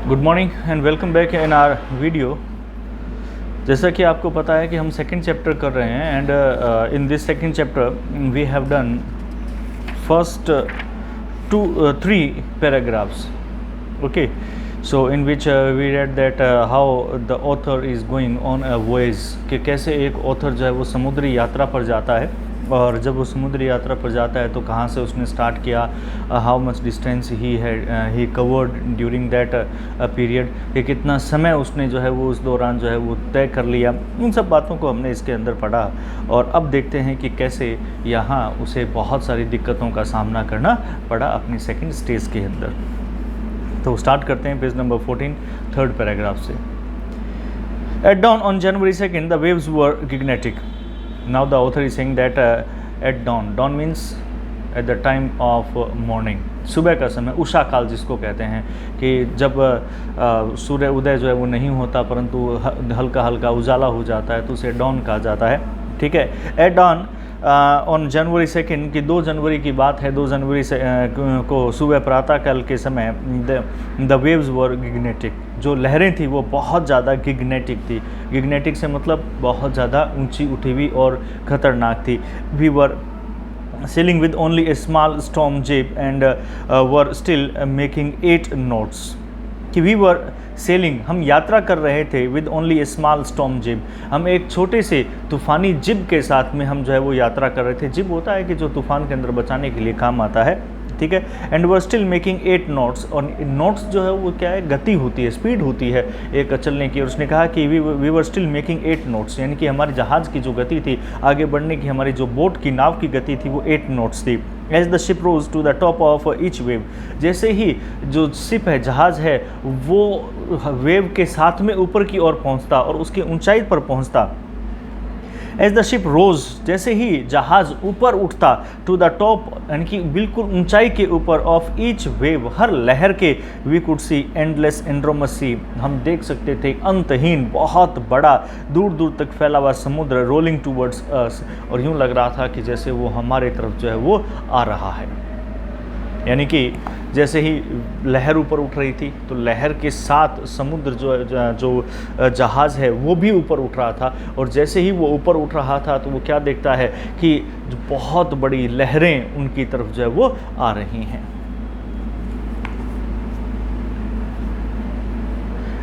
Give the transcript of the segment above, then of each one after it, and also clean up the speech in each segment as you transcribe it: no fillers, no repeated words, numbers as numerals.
Good morning and welcome back in our video. जैसा कि आपको पता है कि हम सेकंड चैप्टर कर रहे हैं and in this second chapter we have done first 3 paragraphs, okay. So in which we read that how the author is going on a voyage, कि कैसे एक ऑथर जो है वो समुद्री यात्रा पर जाता है, और जब वो समुद्री यात्रा पर जाता है तो कहाँ से उसने स्टार्ट किया, how much distance he covered during that period, कि कितना समय उसने जो है वो उस दौरान जो है वो तय कर लिया। उन सब बातों को हमने इसके अंदर पढ़ा और अब देखते हैं कि कैसे यहाँ उसे बहुत सारी दिक्कतों का सामना करना पड़ा अपनी सेकंड स्टेज के अंदर। तो स्टार्ट करते हैं पेज नंबर 14, थर्ड पैराग्राफ से। At dawn on January 2nd, the waves were gigantic. Now the author is saying that at dawn means at the time of morning, सुबह का समय, उषा काल जिसको कहते हैं, कि जब सूर्य उदय जो है वो नहीं होता परंतु हल्का हल्का उजाला हो जाता है तो उसे डॉन कहा जाता है, ठीक है। एट डॉन ऑन जनवरी 2 की 2 जनवरी की बात है। 2 जनवरी से को सुबह प्रातःकाल के समय द वेव्स वर गिग्नेटिक, जो लहरें थी वो बहुत ज़्यादा गिग्नेटिक थी। गिग्नेटिक से मतलब बहुत ज़्यादा ऊंची उठी हुई और ख़तरनाक थी। We were sailing with only a small storm jib and were still making 8 knots, कि we were sailing, हम यात्रा कर रहे थे with only a small storm jib, हम एक छोटे से तूफ़ानी जिब के साथ में हम जो है वो यात्रा कर रहे थे। जिब होता है कि जो तूफ़ान के अंदर बचाने के लिए काम आता है, ठीक है। And were still making 8 knots, और नॉट्स जो है वो क्या है, गति होती है, स्पीड होती है एक चलने की। और उसने कहा कि we were still making 8 knots, यानी कि हमारे जहाज़ की जो गति थी आगे बढ़ने की, हमारी जो बोट की नाव की गति थी वो 8 नॉट्स थी। As the ship rose to the top of each wave, जैसे ही जो शिप है, जहाज़ है, वो वेव के साथ में ऊपर की ओर पहुँचता और उसकी ऊंचाई पर पहुँचता। एज द शिप रोज, जैसे ही जहाज़ ऊपर उठता, टू द टॉप यानी कि बिल्कुल ऊंचाई के ऊपर, ऑफ ईच वेव, हर लहर के, वी कुड सी एंडलेस एंड्रोमस सी, हम देख सकते थे अंतहीन बहुत बड़ा दूर दूर तक फैला हुआ समुद्र, रोलिंग टूवर्ड्स अस, और यूँ लग रहा था कि जैसे वो हमारे तरफ जो है वो आ रहा है। यानी कि जैसे ही लहर ऊपर उठ रही थी तो लहर के साथ समुद्र जो जहाज़ है वो भी ऊपर उठ रहा था, और जैसे ही वो ऊपर उठ रहा था तो वो क्या देखता है कि जो बहुत बड़ी लहरें उनकी तरफ जो है वो आ रही हैं।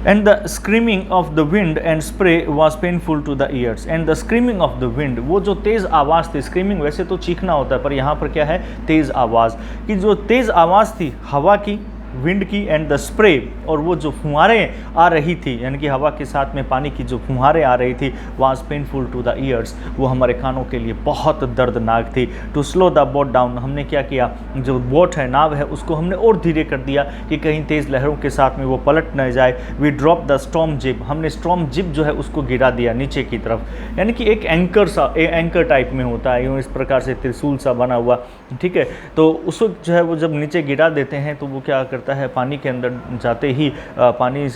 And the screaming of the wind and spray was painful to the ears. And the screaming of the wind, वो जो तेज़ आवाज़ थी, स्क्रीमिंग वैसे तो चीखना होता है पर यहाँ पर क्या है, तेज़ आवाज़, कि जो तेज़ आवाज़ थी हवा की, विंड की, एंड द स्प्रे, और वो जो फुहारें आ रही थी, यानी कि हवा के साथ में पानी की जो फुहारें आ रही थी, was painful to the ears, वो हमारे कानों के लिए बहुत दर्दनाक थी। To slow the boat down, हमने क्या किया, जो बोट है, नाव है, उसको हमने और धीरे कर दिया कि कहीं तेज़ लहरों के साथ में वो पलट न जाए। वी ड्रॉप द स्टॉर्म जिब, हमने स्टॉर्म जिब जो है उसको गिरा दिया नीचे की तरफ, यानी कि एक एंकर टाइप में होता है, यूँ इस प्रकार से त्रिशूल सा बना हुआ, ठीक है। तो उस वक्त जो है वो जब नीचे गिरा देते हैं तो वो क्या करता है, पानी के अंदर जाते ही पानी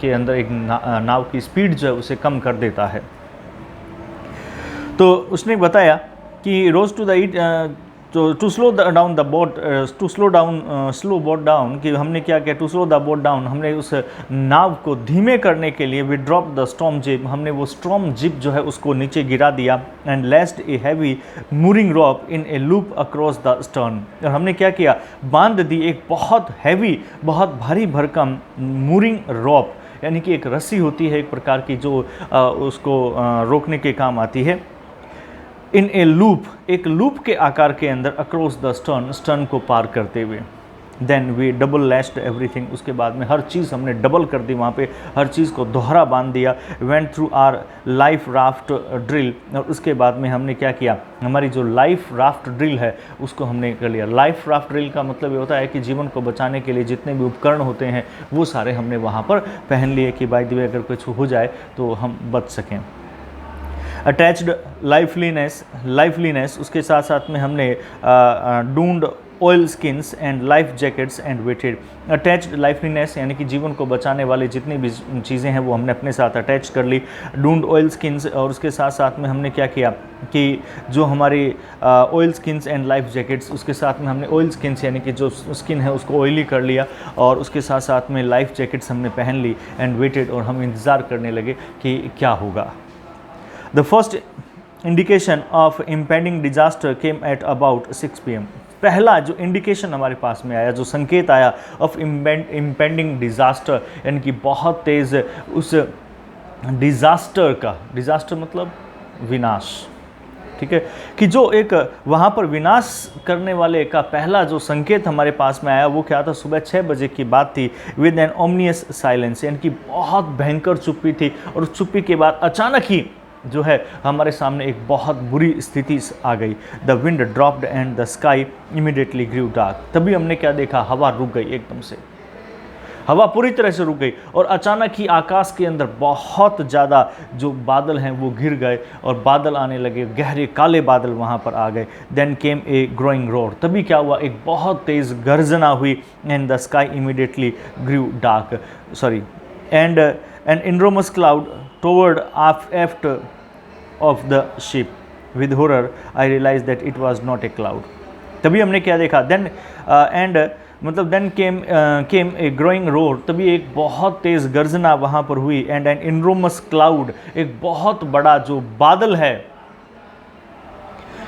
के अंदर एक नाव की स्पीड जो है उसे कम कर देता है। तो उसने बताया कि rose to the to slow down the boat, to slow boat down, कि हमने क्या किया, to slow the boat down, हमने उस नाव को धीमे करने के लिए, वी ड्रॉप द स्टॉर्म जिब, हमने वो स्टॉर्म जिब जो है उसको नीचे गिरा दिया। And lashed a heavy mooring rope in a loop across the stern, और हमने क्या किया, बांध दी एक बहुत हैवी, बहुत भारी भरकम मूरिंग रॉप, यानी कि एक रस्सी होती है एक प्रकार की जो उसको रोकने के काम आती है। इन ए लूप, एक लूप के आकार के अंदर, अक्रॉस द स्टर्न, स्टर्न को पार करते हुए। Then we double lashed everything, उसके बाद में हर चीज़ हमने डबल कर दी, वहाँ पे हर चीज़ को दोहरा बांध दिया। Went through our life raft drill, और उसके बाद में हमने क्या किया, हमारी जो लाइफ राफ्ट ड्रिल है उसको हमने कर लिया। लाइफ राफ्ट ड्रिल का मतलब ये होता है कि जीवन को बचाने के लिए जितने भी उपकरण होते हैं वो सारे हमने वहाँ पर पहन लिए, कि बाय द वे अगर कुछ हो जाए तो हम बच सकें। अटैच्ड लाइफलीनेस, उसके साथ साथ में हमने doomed oilskins and life jackets and waited. Attached lifelines यानी कि जीवन को बचाने वाली जितनी भी चीज़ें हैं वो हमने अपने साथ अटैच कर ली। डून्ड ऑयल स्किन्स, और उसके साथ साथ में हमने क्या किया कि जो हमारी oil skins and life jackets, उसके साथ में हमने ऑयल स्किन्स यानी कि जो स्किन है उसको ऑयली कर लिया, और उसके साथ साथ में लाइफ जैकेट्स हमने पहन ली एंड वेटेड, और हम इंतज़ार करने लगे कि क्या होगा। The first indication of impending disaster came at about 6 PM। पहला जो इंडिकेशन हमारे पास में आया, जो संकेत आया ऑफ इम्पेंडिंग डिजास्टर, यानी कि बहुत तेज़ उस डिजास्टर का, डिजास्टर मतलब विनाश, ठीक है, कि जो एक वहाँ पर विनाश करने वाले का पहला जो संकेत हमारे पास में आया वो क्या था, सुबह 6 बजे की बात थी। विद एन ओमनियस साइलेंस, यानी कि बहुत भयंकर चुप्पी थी, और उस चुप्पी के बाद अचानक ही जो है हमारे सामने एक बहुत बुरी स्थिति आ गई। The wind dropped and the sky immediately grew dark. तभी हमने क्या देखा, हवा रुक गई, एकदम से हवा पूरी तरह से रुक गई, और अचानक ही आकाश के अंदर बहुत ज़्यादा जो बादल हैं वो घिर गए, और बादल आने लगे, गहरे काले बादल वहाँ पर आ गए। Then came a growing roar. तभी क्या हुआ, एक बहुत तेज़ गर्जना हुई। And the sky immediately grew dark, and an enormous cloud towered aft of the ship. With horror I realized that it was not a cloud. तभी हमने क्या देखा, then came a growing roar। तभी एक बहुत तेज़ गर्जना वहाँ पर हुई। एंड एन इनरोमस क्लाउड, एक बहुत बड़ा जो बादल है,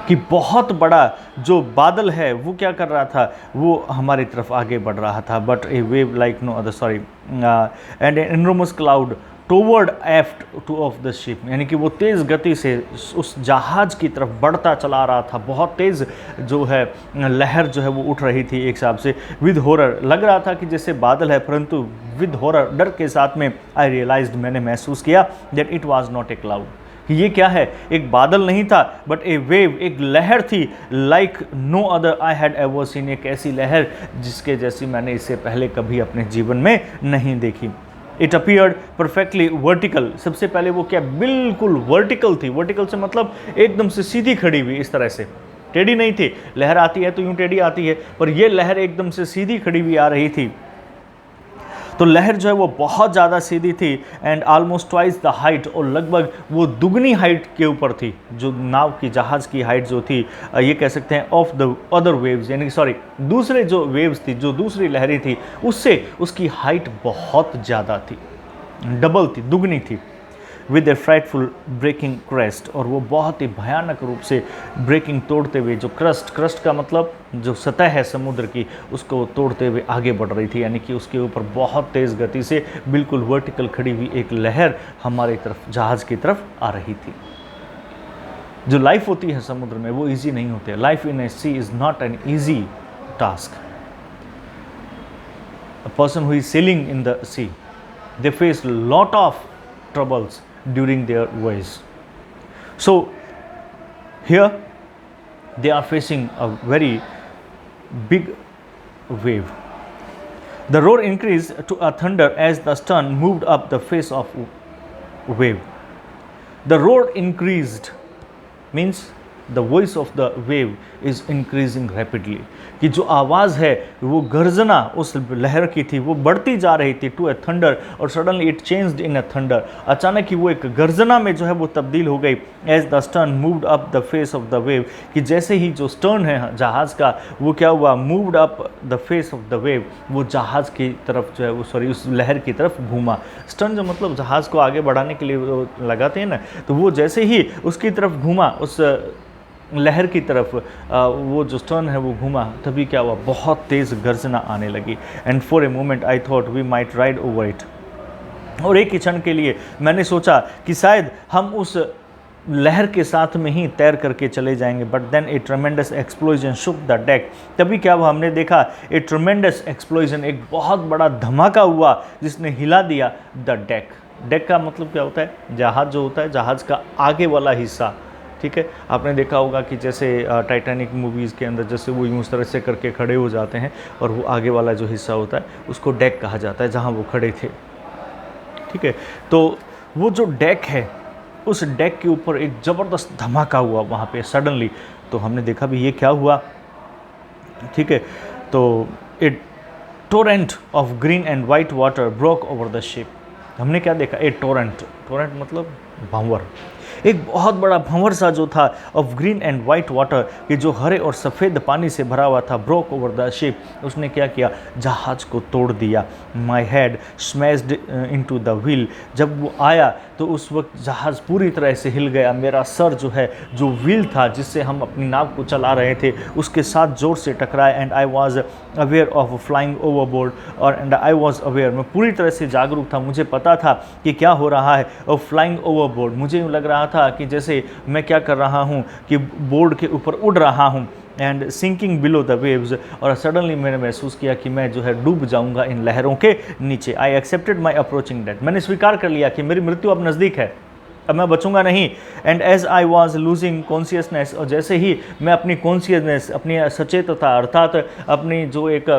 कि बहुत बड़ा जो बादल है वो क्या कर रहा था, वो हमारी तरफ आगे बढ़ रहा था। But a wave like no other, and an enormous cloud towered aft to of the ship, यानी कि वो तेज़ गति से उस जहाज़ की तरफ बढ़ता चला रहा था। बहुत तेज़ जो है लहर जो है वो उठ रही थी एक हिसाब से। विद हॉरर, लग रहा था कि जैसे बादल है, परंतु विद हॉरर, डर के साथ में, आई रियलाइज्ड, मैंने महसूस किया, that it was not a cloud, कि ये क्या है, एक बादल नहीं था, बट ए वेव, एक लहर थी। Like no other I had ever seen, एक ऐसी लहर जिसके जैसी मैंने इससे पहले कभी अपने जीवन में नहीं देखी। It appeared perfectly vertical. सबसे पहले वो क्या, बिल्कुल वर्टिकल थी। वर्टिकल से मतलब एकदम से सीधी खड़ी हुई, इस तरह से, टेढ़ी नहीं थी। लहर आती है तो यूं टेढ़ी आती है, पर ये लहर एकदम से सीधी खड़ी हुई आ रही थी। तो लहर जो है वो बहुत ज़्यादा सीधी थी। And almost twice the height, और लगभग वो दुगनी हाइट के ऊपर थी, जो नाव की, जहाज़ की हाइट जो थी, ये कह सकते हैं ऑफ द अदर वेव्स, यानी कि दूसरे जो वेव्स थी, जो दूसरी लहरें थी, उससे उसकी हाइट बहुत ज़्यादा थी, डबल थी, दुगनी थी। With a frightful breaking crest, और वो बहुत ही भयानक रूप से ब्रेकिंग, तोड़ते हुए, जो क्रेस्ट का मतलब जो सतह है समुद्र की, उसको तोड़ते हुए आगे बढ़ रही थी। यानी कि उसके ऊपर बहुत तेज़ गति से बिल्कुल वर्टिकल खड़ी हुई एक लहर हमारी तरफ, जहाज़ की तरफ आ रही थी। जो लाइफ होती है समुद्र में वो ईजी नहीं होती है। Life in a sea is not an easy task. A person who is sailing in the sea, they face lot of troubles during their voyage. So here they are facing a very big wave. The roar increased to a thunder as the stern moved up the face of wave. The roar increased means the voice of the wave is increasing rapidly, कि जो आवाज़ है वो गर्जना उस लहर की थी, वो बढ़ती जा रही थी टू ए थंडर, और suddenly it changed in A thunder. अचानक ही वो एक गर्जना में जो है वो तब्दील हो गई। As the stern moved up the face of the wave, कि जैसे ही जो स्टर्न है जहाज़ का, वो क्या हुआ, moved up the face of the wave, वो जहाज़ की तरफ जो है वो उस लहर की तरफ घूमा। स्टर्न जो मतलब जहाज़ को आगे बढ़ाने के लिए वो लगाते हैं ना, तो वो जैसे ही उसकी तरफ घूमा, उस लहर की तरफ वो जो स्टर्न है वो घूमा, तभी क्या हुआ, बहुत तेज़ गर्जना आने लगी। And for a moment I thought we might ride over it, और एक क्षण के लिए मैंने सोचा कि शायद हम उस लहर के साथ में ही तैर करके चले जाएंगे। But then a tremendous explosion shook the deck. तभी क्या हुआ, हमने देखा ए ट्रमेंडस एक्सप्लोजन, एक बहुत बड़ा धमाका हुआ जिसने हिला दिया द डेक। डेक का मतलब क्या होता है, जहाज़ जो होता है, जहाज़ का आगे वाला हिस्सा, ठीक है। आपने देखा होगा कि जैसे टाइटैनिक मूवीज़ के अंदर जैसे वो यूँ उस तरह से करके खड़े हो जाते हैं, और वो आगे वाला जो हिस्सा होता है उसको डेक कहा जाता है, जहाँ वो खड़े थे, ठीक है। तो वो जो डेक है, उस डेक के ऊपर एक ज़बरदस्त धमाका हुआ वहाँ पे सडनली। तो हमने देखा भी ये क्या हुआ, ठीक है, तो it Torrent of green and white water broke over the ship. हमने क्या देखा, ए टोरेंट, टोरेंट मतलब भंवर, एक बहुत बड़ा भंवर सा जो था of green and white water, ये जो हरे और सफ़ेद पानी से भरा हुआ था, ब्रोक ओवर द शिप, उसने क्या किया, जहाज को तोड़ दिया। My head smashed into the wheel, जब वो आया तो उस वक्त जहाज़ पूरी तरह से हिल गया। मेरा सर जो है, जो व्हील था जिससे हम अपनी नाव को चला रहे थे, उसके साथ ज़ोर से टकराया। And I was aware of flying overboard, और एंड आई वॉज अवेयर, मैं पूरी तरह से जागरूक था, मुझे पता था कि क्या हो रहा है। और फ्लाइंग ओवरबोर्ड, मुझे यूँ लग रहा था कि जैसे मैं क्या कर रहा हूँ कि बोर्ड के ऊपर उड़ रहा हूँ। And sinking below the waves, और सडनली मैंने महसूस किया कि मैं जो है डूब जाऊंगा इन लहरों के नीचे। I accepted my approaching death, मैंने स्वीकार कर लिया कि मेरी मृत्यु अब नज़दीक है, अब मैं बचूंगा नहीं। And as I was losing consciousness, और जैसे ही मैं अपनी कॉन्शियसनेस, अपनी सचेतता, अर्थात अपनी जो एक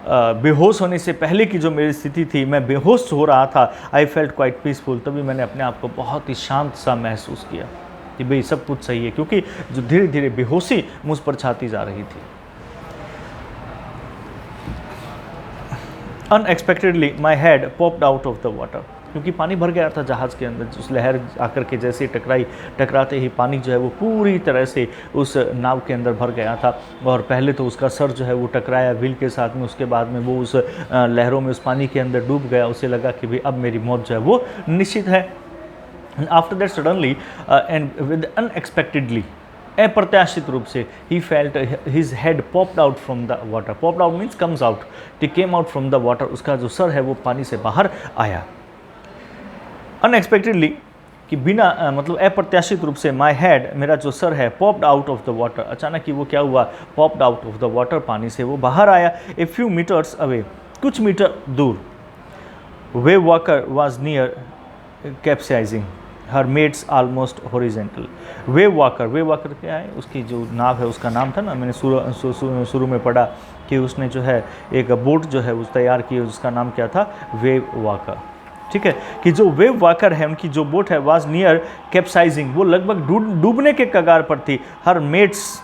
बेहोश होने से पहले की जो मेरी स्थिति थी, मैं बेहोश हो रहा था, आई फेल्ट क्वाइट पीसफुल, तभी मैंने अपने आप को बहुत ही शांत सा महसूस किया कि भाई सब कुछ सही है, क्योंकि जो धीरे धीरे बेहोशी मुझ पर छाती जा रही थी। Unexpectedly my head popped out of the water, क्योंकि पानी भर गया था जहाज़ के अंदर। उस लहर आकर के जैसे टकराई, टकराते ही पानी जो है वो पूरी तरह से उस नाव के अंदर भर गया था। और पहले तो उसका सर जो है वो टकराया व्हील के साथ में, उसके बाद में वो उस लहरों में, उस पानी के अंदर डूब गया। उसे लगा कि भाई अब मेरी मौत जो है वो निश्चित है। After that suddenly and with unexpectedly, अप्रत्याशित रूप से, he felt his head popped out from the water. Popped out means comes out, T came out from the water, उसका जो सर है वो पानी से बाहर आया। अनएक्सपेक्टेडली, कि बिना मतलब अप्रत्याशित रूप से, माई हेड, मेरा जो सर है, popped out of the water, अचानक ही वो क्या हुआ, popped out of the water, पानी से वो बाहर आया। ए फ्यू मीटर्स अवे, कुछ मीटर दूर, wave walker was near capsizing, her masts almost horizontal. Wave walker क्या है, उसकी जो नाव है उसका नाम था ना, मैंने शुरू में पढ़ा कि उसने जो है एक बोट जो है उस तैयार की, उसका नाम क्या था, वेव वॉकर। ठीक है, कि जो वेव वॉकर है, उनकी जो बोट है, वाज नियर कैप्साइजिंग, वो लगभग डूबने के कगार पर थी। हर मेट्स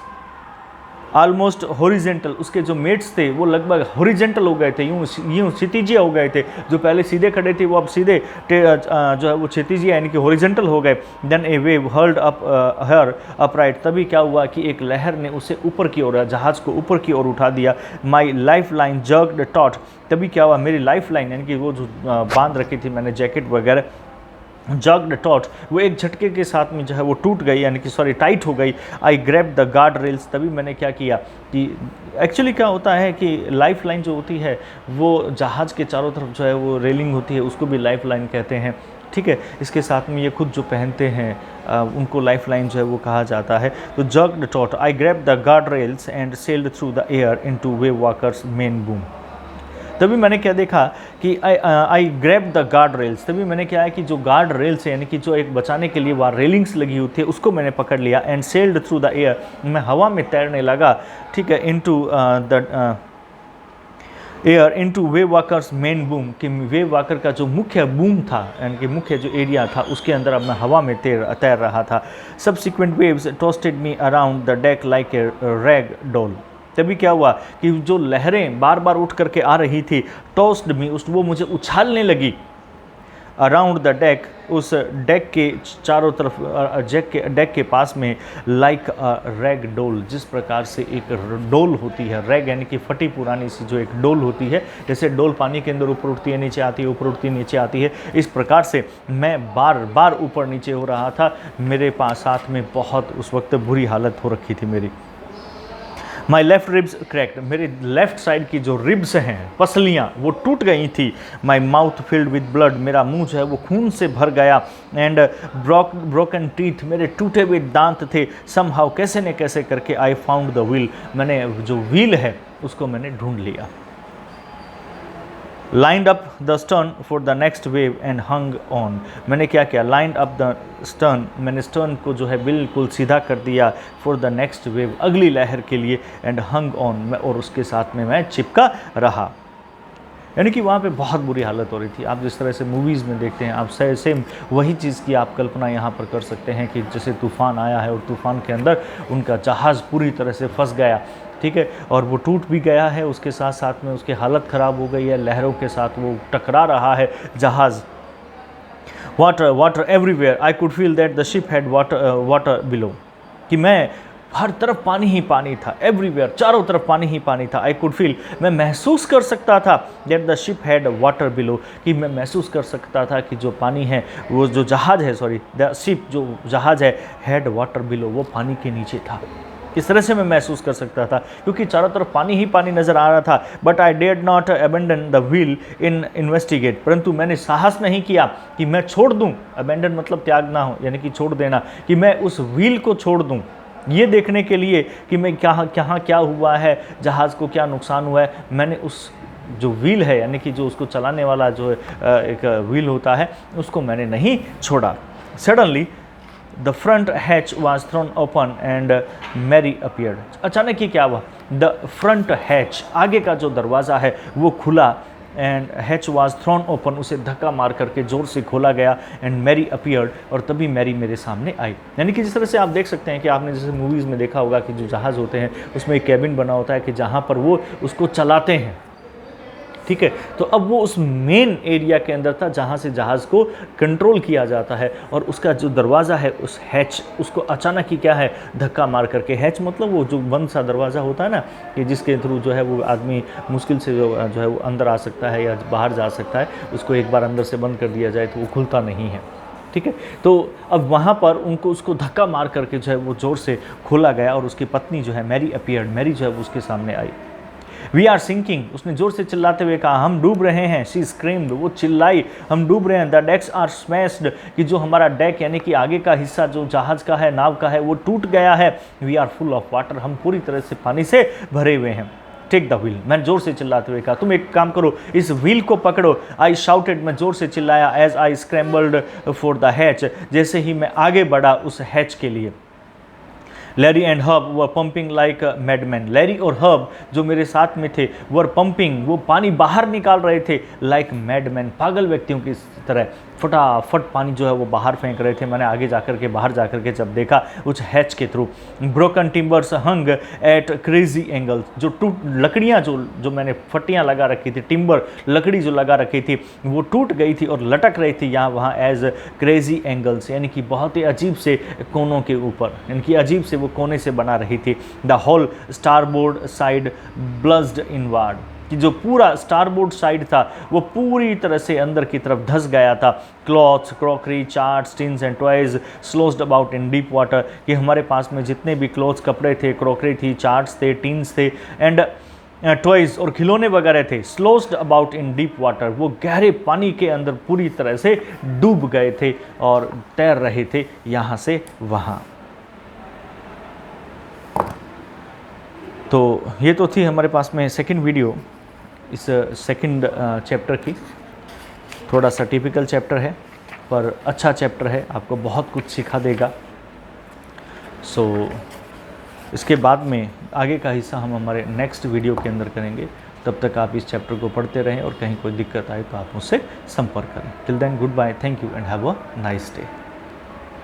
ऑलमोस्ट हॉरिजेंटल, उसके जो मेट्स थे वो लगभग हॉरिजेंटल हो गए थे, यूं क्षितिजीय हो गए थे। जो पहले सीधे खड़े थे वो अब सीधे जो है वो क्षितिजीय यानी कि हॉरिजेंटल हो गए। देन ए वेव हर्ल्ड अप हर अपराइट, तभी क्या हुआ कि एक लहर ने उसे ऊपर की ओर, जहाज़ को ऊपर की ओर उठा दिया। My life line jerked taught, तभी क्या हुआ, मेरी लाइफ लाइन यानी कि वो जो बांध रखी थी मैंने जैकेट वगैरह, जग्ड टॉट, वो एक झटके के साथ में जो है वो टूट गई, यानी कि सॉरी टाइट हो गई। आई ग्रैब द गार्ड रेल्स, तभी मैंने क्या किया कि एक्चुअली क्या होता है कि लाइफ लाइन जो होती है वो जहाज़ के चारों तरफ जो है वो रेलिंग होती है, उसको भी लाइफ लाइन कहते हैं। ठीक है, इसके साथ में ये खुद जो पहनते हैं उनको लाइफ लाइन जो है वो कहा जाता है। तो jerked taut, I grab the guard rails and sailed through the air into Wave Walker's main boom, तभी मैंने क्या देखा कि I grab the guard rails, तभी मैंने क्या है कि जो गार्ड रेल्स है यानी कि जो एक बचाने के लिए वहाँ रेलिंग्स लगी हुई थी उसको मैंने पकड़ लिया। And sailed through the air, मैं हवा में तैरने लगा। ठीक है, into the air into Wave Walker's main boom, कि वेव वॉकर का जो मुख्य बूम था यानी कि मुख्य जो एरिया था उसके अंदर अब मैं हवा में तैर रहा था। Subsequent waves toasted me around the deck like a rag doll, तभी क्या हुआ कि जो लहरें बार बार उठ करके आ रही थी, टॉस्ड मी, वो मुझे उछालने लगी। अराउंड द डेक, उस डेक के चारों तरफ, डेक के पास में, लाइक अ रैग डोल, जिस प्रकार से एक डोल होती है, रैग यानी कि फटी पुरानी सी जो एक डोल होती है, जैसे डोल पानी के अंदर ऊपर उठती है नीचे आती है, ऊपर उठती है नीचे आती है, इस प्रकार से मैं बार बार ऊपर नीचे हो रहा था। मेरे पास साथ में बहुत उस वक्त बुरी हालत हो रखी थी मेरी। माई लेफ्ट रिब्स क्रैक्ड, मेरे लेफ्ट साइड की जो रिब्स हैं, पसलियाँ, वो टूट गई थी। My mouth filled with blood, मेरा मुंह जो है वो खून से भर गया। एंड ब्रोकन टीथ, मेरे टूटे हुए दांत थे। समहाउ, कैसे न कैसे करके, आई फाउंड द व्हील, मैंने जो व्हील है उसको मैंने ढूंढ लिया। Lined up the stern for the next wave and hung on, मैंने क्या किया, लाइंड अप द स्टर्न, मैंने स्टर्न को जो है बिल्कुल सीधा कर दिया, फॉर द नेक्स्ट वेव, अगली लहर के लिए, एंड हंग ऑन, मैं और उसके साथ में मैं चिपका रहा। यानी कि वहाँ पे बहुत बुरी हालत हो रही थी। आप जिस तरह से मूवीज़ में देखते हैं, आप सेम वही चीज़ की आप कल्पना यहाँ पर कर सकते हैं कि जैसे तूफ़ान आया है और तूफ़ान के अंदर उनका जहाज़ पूरी तरह से फंस गया, ठीक है, और वो टूट भी गया है, उसके साथ साथ में उसकी हालत ख़राब हो गई है, लहरों के साथ वो टकरा रहा है जहाज़। Water everywhere, I could feel that the ship had water below, कि मैं हर तरफ पानी ही पानी था, एवरीवेयर, चारों तरफ पानी ही पानी था। आई कुड फील, मैं महसूस कर सकता था, that the ship had water below, कि मैं महसूस कर सकता था कि जो पानी है, वो जो जहाज़ है, सॉरी द शिप जो जहाज़ है, हैड वाटर बिलो, वो पानी के नीचे था। किस तरह से मैं महसूस कर सकता था, क्योंकि चारों तरफ पानी ही पानी नज़र आ रहा था। But I did not abandon the wheel in investigate, परंतु मैंने साहस नहीं किया कि मैं छोड़ दूं, अबेंडन मतलब त्यागना हो, यानी कि छोड़ देना, कि मैं उस व्हील को छोड़ दूं ये देखने के लिए कि मैं कहाँ क्या हुआ है, जहाज़ को क्या नुकसान हुआ है। मैंने उस जो व्हील है, यानी कि जो उसको चलाने वाला जो एक व्हील होता है, उसको मैंने नहीं छोड़ा। Suddenly the front hatch was thrown open and Mary appeared, अचानक ही क्या हुआ, द फ्रंट हैच, आगे का जो दरवाज़ा है वो खुला, and hatch was thrown open, उसे धक्का मार करके ज़ोर से खोला गया, एंड मैरी अपीयर्ड, और तभी मैरी मेरे सामने आई। यानी कि जिस तरह से आप देख सकते हैं कि आपने जैसे मूवीज़ में देखा होगा कि जो जहाज़ होते हैं उसमें एक कैबिन बना होता है कि जहाँ पर वो उसको चलाते हैं, ठीक है। तो अब वो उस मेन एरिया के अंदर था जहाँ से जहाज़ को कंट्रोल किया जाता है, और उसका जो दरवाज़ा है उस हैच, उसको अचानक ही क्या है, धक्का मार करके, हैच मतलब वो जो बंद सा दरवाज़ा होता है ना, कि जिसके थ्रू जो है वो आदमी मुश्किल से जो है वो अंदर आ सकता है या बाहर जा सकता है, उसको एक बार अंदर से बंद कर दिया जाए तो वो खुलता नहीं है, ठीक है। तो अब वहाँ पर उनको उसको धक्का मार करके जो है वो ज़ोर से खोला गया, और उसकी पत्नी जो है मैरी अपीयर्ड, मैरी जो है वो उसके सामने आई। वी आर सिंकिंग, उसने जोर से चिल्लाते हुए कहा, हम डूब रहे हैं। शी स्क्रीम्ड, वो चिल्लाई, हम डूब रहे हैं। द डेक्स आर स्मैश्ड, कि जो हमारा डेक यानी कि आगे का हिस्सा जो जहाज़ का है, नाव का है, वो टूट गया है। We are full of water, हम पूरी तरह से पानी से भरे हुए हैं। टेक द व्हील, मैंने जोर से चिल्लाते हुए कहा, तुम एक काम करो, इस व्हील को पकड़ो। आई शाउटेड, मैं जोर से चिल्लाया। As I scrambled for the hatch, जैसे ही मैं आगे बढ़ा उस हैच के लिए। Larry and Herb were pumping like madman, Larry और हर्ब जो मेरे साथ में थे, वर पंपिंग, वो पानी बाहर निकाल रहे थे, लाइक मैडमैन, पागल व्यक्तियों की तरह फटाफट पानी जो है वो बाहर फेंक रहे थे। मैंने आगे जाकर के, बाहर जाकर के जब देखा उस हैच के थ्रू, ब्रोकन टिम्बर्स हंग एट क्रेजी एंगल्स, जो टूट लकड़ियाँ जो मैंने फट्टियाँ लगा रखी थी, टिम्बर लकड़ी जो लगा रखी थी, वो टूट गई थी और लटक रही थी यहाँ वहाँ एज क्रेजी एंगल्स, यानी कि बहुत ही अजीब से कोनों के ऊपर, यानी कि अजीब से वो कोने से बना रही थी। The hole starboard side bulged inward, कि जो पूरा स्टारबोर्ड साइड था वो पूरी तरह से अंदर की तरफ धंस गया था। Clothes, crockery, charts, tins and toys sloshed about in deep water, कि हमारे पास में जितने भी क्लॉथ्स, कपड़े थे, क्रॉकरी थी, चार्ट्स थे, टिन्स थे, एंड टॉयज और खिलौने वगैरह थे, स्लोस्ड अबाउट इन डीप वाटर, वो गहरे पानी के अंदर पूरी तरह से डूब गए थे और तैर रहे थे यहाँ से वहाँ। तो ये तो थी हमारे पास में सेकंड वीडियो इस सेकंड चैप्टर की। थोड़ा सा टिपिकल चैप्टर है पर अच्छा चैप्टर है, आपको बहुत कुछ सिखा देगा। सो इसके बाद में आगे का हिस्सा हम हमारे नेक्स्ट वीडियो के अंदर करेंगे। तब तक आप इस चैप्टर को पढ़ते रहें और कहीं कोई दिक्कत आए तो आप मुझसे संपर्क करें। Till then goodbye, thank you and have a nice day.